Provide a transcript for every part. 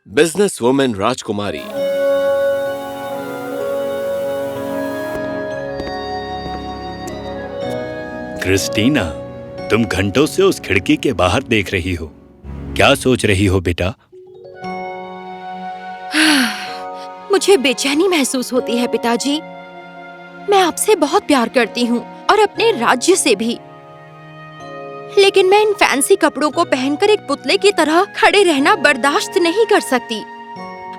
Business women राजकुमारी। Christina, तुम घंटों से उस खिड़की के बाहर देख रही हो। क्या सोच रही हो बेटा? मुझे बेचैनी महसूस होती है पिताजी। मैं आपसे बहुत प्यार करती हूँ और अपने राज्य से भी, लेकिन मैं इन फैंसी कपड़ों को पहनकर एक पुतले की तरह खड़े रहना बर्दाश्त नहीं कर सकती।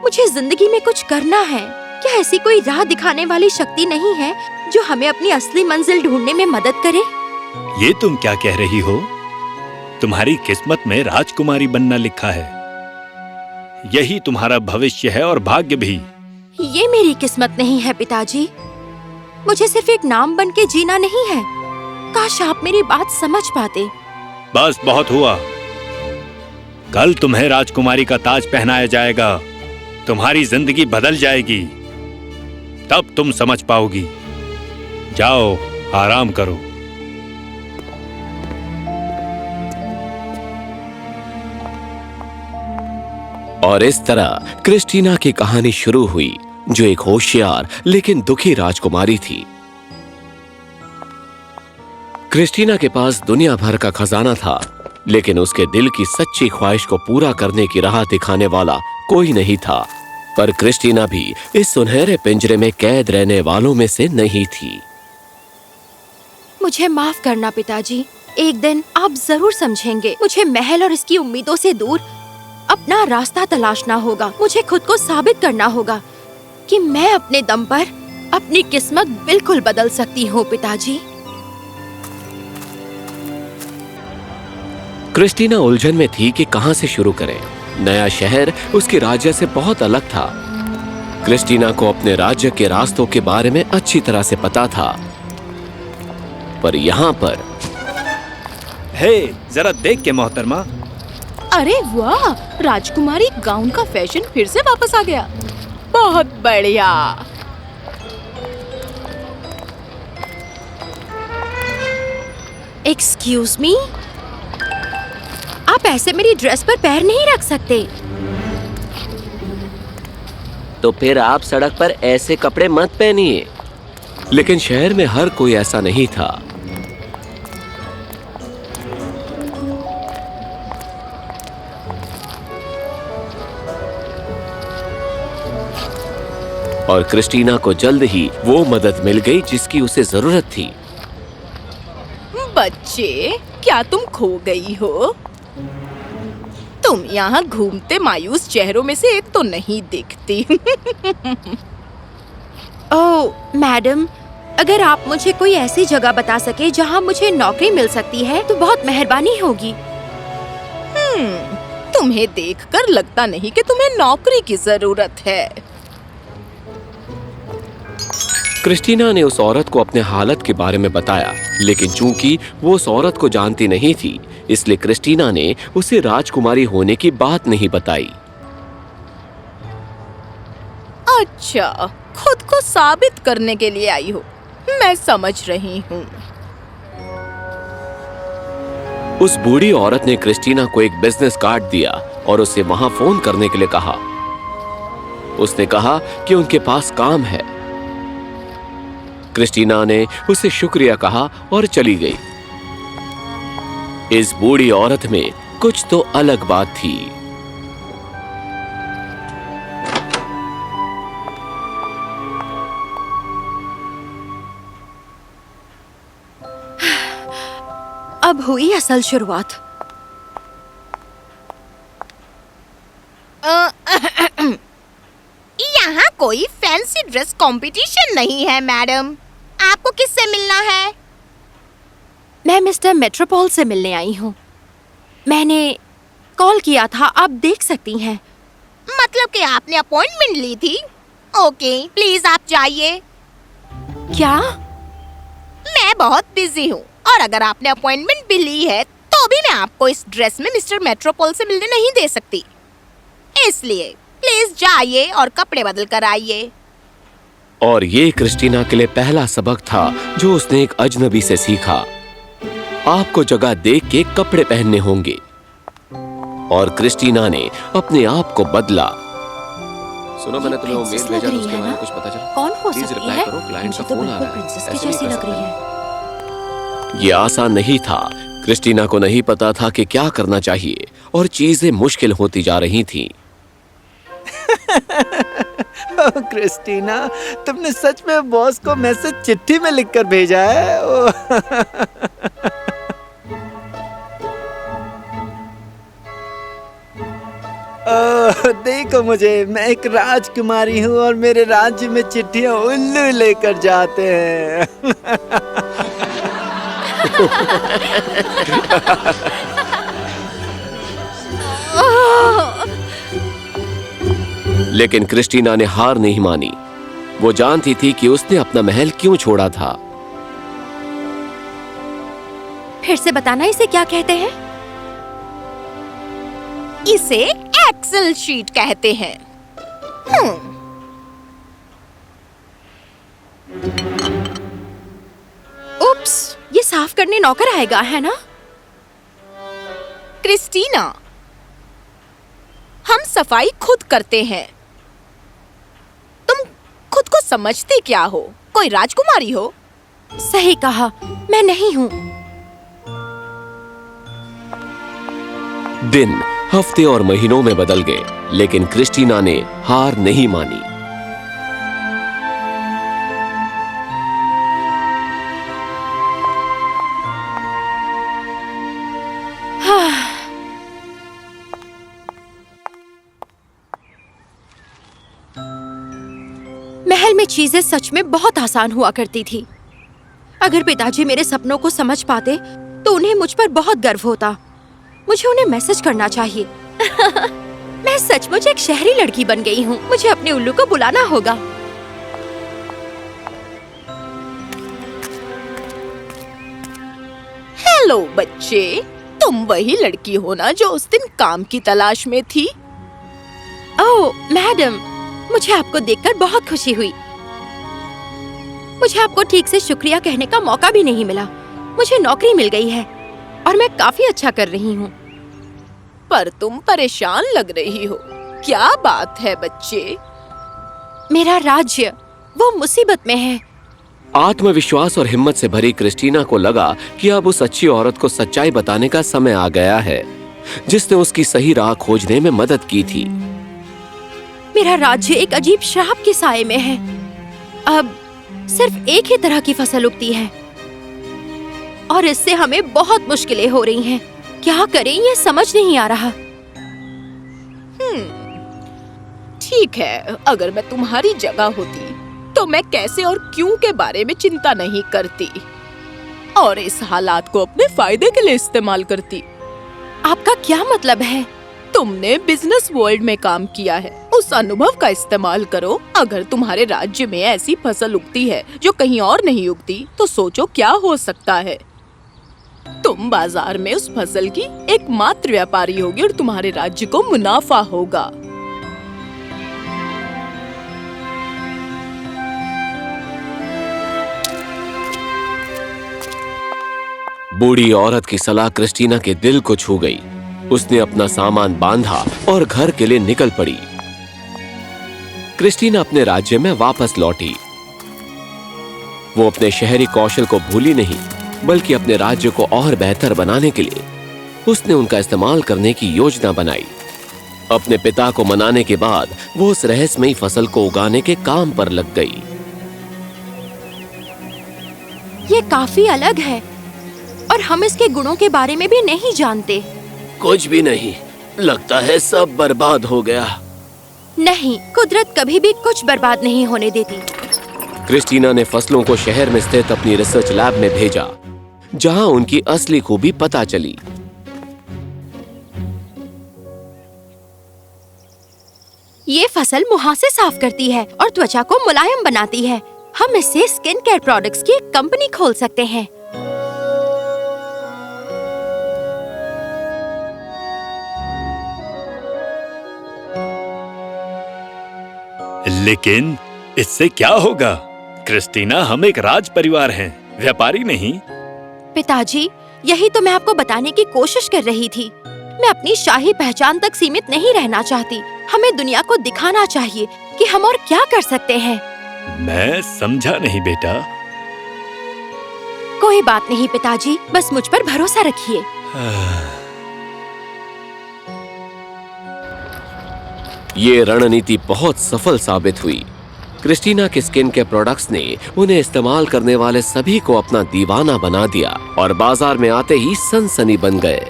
मुझे जिंदगी में कुछ करना है। क्या ऐसी कोई राह दिखाने वाली शक्ति नहीं है जो हमें अपनी असली मंजिल ढूंढने में मदद करे? ये तुम क्या कह रही हो? तुम्हारी किस्मत में राजकुमारी बनना लिखा है। यही तुम्हारा भविष्य है और भाग्य भी। ये मेरी किस्मत नहीं है पिताजी। मुझे सिर्फ एक नाम बन के जीना नहीं है। काश आप मेरी बात समझ पाते। बस बहुत हुआ। कल तुम्हें राजकुमारी का ताज पहनाया जाएगा। तुम्हारी जिंदगी बदल जाएगी। तब तुम समझ पाओगी। जाओ, आराम करो। और इस तरह क्रिस्टीना की कहानी शुरू हुई, जो एक होशियार लेकिन दुखी राजकुमारी थी। क्रिस्टीना के पास दुनिया भर का खजाना था, लेकिन उसके दिल की सच्ची ख्वाहिश को पूरा करने की राह दिखाने वाला कोई नहीं था। पर क्रिस्टीना भी इस सुनहरे पिंजरे में कैद रहने वालों में से नहीं थी। मुझे माफ करना पिताजी। एक दिन आप जरूर समझेंगे। मुझे महल और इसकी उम्मीदों से दूर अपना रास्ता तलाशना होगा। मुझे खुद को साबित करना होगा कि मैं अपने दम पर अपनी किस्मत बिल्कुल बदल सकती हूँ पिताजी। क्रिस्टीना उलझन में थी कि कहां से शुरू करें। नया शहर उसके राज्य से बहुत अलग था। क्रिस्टीना को अपने राज्य के रास्तों के बारे में अच्छी तरह से पता था, पर यहाँ पर हे, जरा देख के मोहतरमा। अरे वाह, राजकुमारी गाउन का फैशन फिर से वापस आ गया। बहुत बढ़िया। एक्सक्यूज मी, आप ऐसे मेरी ड्रेस पर पैर नहीं रख सकते। तो फिर आप सड़क पर ऐसे कपड़े मत पहनिए। लेकिन शहर में हर कोई ऐसा नहीं था। और क्रिस्टीना को जल्द ही वो मदद मिल गई जिसकी उसे जरूरत थी। बच्चे, क्या तुम खो गई हो? तुम यहाँ घूमते मायूस चेहरों में से एक तो नहीं दिखती। ओह मैडम, अगर आप मुझे कोई ऐसी जगह बता सके जहाँ मुझे नौकरी मिल सकती है तो बहुत मेहरबानी होगी। तुम्हें देखकर लगता नहीं कि तुम्हें नौकरी की जरूरत है। क्रिस्टीना ने उस औरत को अपने हालत के बारे में बताया, लेकिन चूंकि वो उस औरत को जानती नहीं थी, इसलिए क्रिस्टीना ने उसे राजकुमारी होने की बात नहीं बताई। अच्छा, खुद को साबित करने के लिए आई हो। मैं समझ रही हूँ। उस बूढ़ी औरत ने क्रिस्टीना को एक बिजनेस कार्ड दिया और उसे वहां फोन करने के लिए कहा। उसने कहा कि उनके पास काम है। क्रिस्टीना ने उसे शुक्रिया कहा और चली गई। इस बूढ़ी औरत में कुछ तो अलग बात थी। अब हुई असल शुरुआत। यहाँ कोई फैंसी ड्रेस कंपटीशन नहीं है मैडम। आपको किससे मिलना है? मैं मिस्टर मेट्रोपोल से मिलने आई हूँ। मैंने कॉल किया था, आप देख सकती हैं। मतलब कि आपने अपॉइंटमेंट ली थी? ओके, प्लीज आप जाइए। क्या? मैं बहुत बिजी हूँ और अगर आपने अपॉइंटमेंट भी ली है तो भी मैं आपको इस ड्रेस में मिस्टर मेट्रोपोल से मिलने नहीं दे सकती। इसलिए प्लीज जाइए और कपड़े बदल कर आइए। और ये क्रिस्टीना के लिए पहला सबक था जो उसने एक अजनबी से सीखा। आपको जगह देख के कपड़े पहनने होंगे। और क्रिस्टीना ने अपने आप को बदला। सुनो, मैंने तुम्हें वो मेल प्रिंसेस भेजा लग था, रही उसके है बारे में ना? कुछ पता चला? कौन हो प्लीज सकती रिप्लाई है? करो, क्लाइंट का मुझे तो फोन आ बिल्कुल रहा है। प्रिंसेस की ऐसे नहीं जैसी कर लग रही सकते। है। ये आसान नहीं था। क्रिस्टीना को नहीं पता था कि क्या करना चाहिए और चीजें मुश्किल होती जा रही थीं। ओह, क्रिस्टीना, तुमने सच में बॉस को मैसेज चिट्ठी में लिखकर भेजा है? ओह, देखो मुझे, मैं एक राजकुमारी हूँ और मेरे राज्य में चिट्ठियाँ उल्लू लेकर जाते हैं। लेकिन क्रिस्टीना ने हार नहीं मानी। वो जानती थी कि उसने अपना महल क्यों छोड़ा था। फिर से बताना, इसे क्या कहते हैं? इसे एक्सेल शीट कहते हैं। उप्स, ये साफ करने नौकर आएगा, है ना? क्रिस्टीना, हम सफाई खुद करते हैं। तुम खुद को समझते क्या हो? कोई राजकुमारी हो? सही कहा, मैं नहीं हूँ। दिन हफ्ते और महीनों में बदल गए, लेकिन क्रिस्टीना ने हार नहीं मानी। महल में चीजें सच में बहुत आसान हुआ करती थी। अगर पिताजी मेरे सपनों को समझ पाते तो उन्हें मुझ पर बहुत गर्व होता। मुझे उन्हें मैसेज करना चाहिए। मैं सचमुच एक शहरी लड़की बन गई हूँ। मुझे अपने उल्लू को बुलाना होगा। हेलो बच्चे, तुम वही लड़की हो ना जो उस दिन काम की तलाश में थी? ओह मैडम, मुझे आपको देखकर बहुत खुशी हुई। मुझे आपको ठीक से शुक्रिया कहने का मौका भी नहीं मिला। मुझे नौकरी मिल गई है और मैं काफी अच्छा कर रही हूँ। पर तुम परेशान लग रही हो। क्या बात है बच्चे? मेरा राज्य वो मुसीबत में है। आत्मविश्वास और हिम्मत से भरी क्रिस्टीना को लगा कि अब उस अच्छी औरत को सच्चाई बताने का समय आ गया है, जिसने उसकी सही राह खोजने में मदद की थी। मेरा राज्य एक अजीब श्राप के साए में है। अब सिर्फ एक ही तरह की फसल उगती है और इससे हमें बहुत मुश्किलें हो रही हैं। क्या करें ये समझ नहीं आ रहा। ठीक है, अगर मैं तुम्हारी जगह होती तो मैं कैसे और क्यों के बारे में चिंता नहीं करती और इस हालात को अपने फायदे के लिए इस्तेमाल करती। आपका क्या मतलब है? तुमने बिजनेस वर्ल्ड में काम किया है, उस अनुभव का इस्तेमाल करो। अगर तुम्हारे राज्य में ऐसी फसल उगती है जो कहीं और नहीं उगती, तो सोचो क्या हो सकता है। तुम बाजार में उस फसल की एकमात्र व्यापारी होगी और तुम्हारे राज्य को मुनाफा होगा। बूढ़ी औरत की सलाह क्रिस्टीना के दिल को छू गई। उसने अपना सामान बांधा और घर के लिए निकल पड़ी। क्रिस्टीना अपने राज्य में वापस लौटी। वो अपने शहरी कौशल को भूली नहीं, बल्कि अपने राज्य को और बेहतर बनाने के लिए उसने उनका इस्तेमाल करने की योजना बनाई। अपने पिता को मनाने के बाद वो उस रहस्यमयी फसल को उगाने के काम पर लग गई। ये काफी अलग है और हम इसके गुणों के बारे में भी नहीं जानते। कुछ भी नहीं, लगता है सब बर्बाद हो गया। नहीं, कुदरत कभी भी कुछ बर्बाद नहीं होने देती। क्रिस्टीना ने फसलों को शहर में स्थित अपनी रिसर्च लैब में भेजा, जहां उनकी असली खूबी पता चली। ये फसल मुहासे साफ करती है और त्वचा को मुलायम बनाती है। हम इससे स्किन केयर प्रोडक्ट्स की एक कंपनी खोल सकते हैं। लेकिन इससे क्या होगा? क्रिस्टीना, हम एक राज परिवार हैं, व्यापारी नहीं। पिताजी, यही तो मैं आपको बताने की कोशिश कर रही थी। मैं अपनी शाही पहचान तक सीमित नहीं रहना चाहती। हमें दुनिया को दिखाना चाहिए कि हम और क्या कर सकते हैं। मैं समझा नहीं बेटा। कोई बात नहीं पिताजी, बस मुझ पर भरोसा रखिए। ये रणनीति बहुत सफल साबित हुई। क्रिस्टीना के स्किन के प्रोडक्ट्स ने उन्हें इस्तेमाल करने वाले सभी को अपना दीवाना बना दिया और बाजार में आते ही सनसनी बन गए।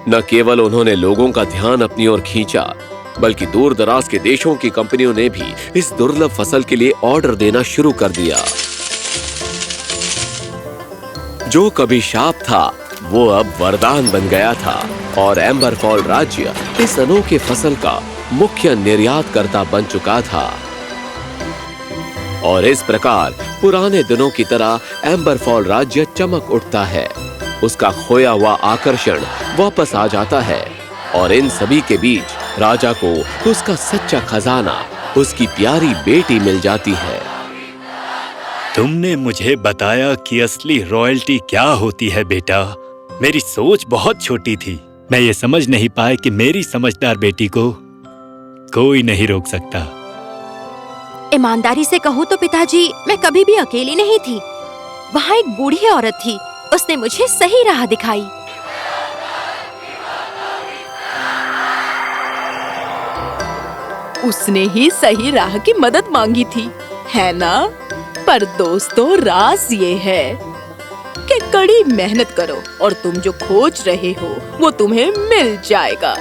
न केवल उन्होंने लोगों का ध्यान अपनी ओर खींचा, बल्कि दूर दराज के देशों की कंपनियों ने भी इस दुर्लभ फसल के लिए ऑर्डर देना शुरू कर दिया। जो कभी शाप था वो अब वरदान बन गया था और एम्बरफॉल राज्य इस अनोखे फसल का मुख्य निर्यातकर्ता बन चुका था। और इस प्रकार पुराने दिनों की तरह एम्बरफॉल राज्य चमक उठता है। उसका खोया हुआ आकर्षण वापस आ जाता है और इन सभी के बीच राजा को उसका सच्चा खजाना, उसकी प्यारी बेटी मिल जाती है। तुमने मुझे बताया कि असली रॉयल्टी क्या होती है बेटा। मेरी सोच बहुत छोटी थी। मैं ये समझ नहीं पाया कि मेरी समझदार बेटी को कोई नहीं रोक सकता। ईमानदारी से कहूँ तो पिताजी, मैं कभी भी अकेली नहीं थी। वहाँ एक बूढ़ी औरत थी, उसने मुझे सही राह दिखाई। उसने ही सही राह की मदद मांगी थी, है ना? पर दोस्तों, राज ये है कि कड़ी मेहनत करो और तुम जो खोज रहे हो वो तुम्हें मिल जाएगा।